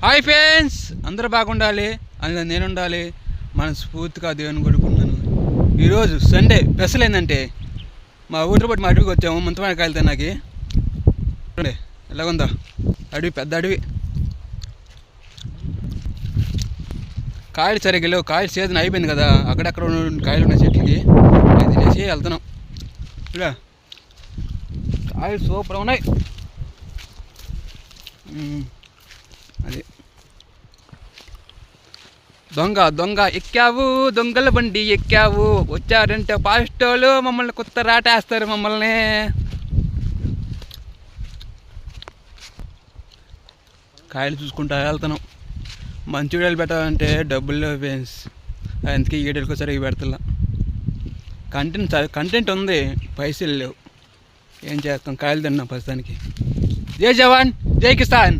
Hi friends, అందరూ బాగుండాలి, అందులో నేను ఉండాలి. మనస్ఫూర్తిగా దేవుని కొడుకున్నాను. ఈరోజు సండే స్పెషల్ ఏంటంటే మా ఊరితో పాటు మా అడవికి వచ్చాము. ముంతమైన కాయలు తిన్నాకి చూడండి ఎలాగుందో అడవి, పెద్ద అడవి. కాయలు సరిగ్గా లేవు, కాయలు సీజన్ అయిపోయింది కదా. అక్కడక్కడ కాయలు ఉన్నాయి చెట్లకి, అది తినేసి వెళ్తున్నాం. ఇలా కాయలు సూపర్ ఉన్నాయి. అది దొంగ దొంగ ఎక్కావు, దొంగల బండి ఎక్కావు, వచ్చారంటే పాస్టోలు మమ్మల్ని కొత్త రాటేస్తారు. మమ్మల్ని కాయలు చూసుకుంటా వెళ్తున్నాం. మంచి వీడియోలు పెట్టాలంటే డబ్బులు లేవు ఫ్రెండ్స్, అందుకే ఈ వీడియోలకు సరిగ్గా పెడతలా. కంటెంట్ ఉంది, పైసలు లేవు. ఏం చేస్తాం, కాయలు తిన్నాం ప్రస్తుతానికి. జై జవాన్, జై కిసాన్.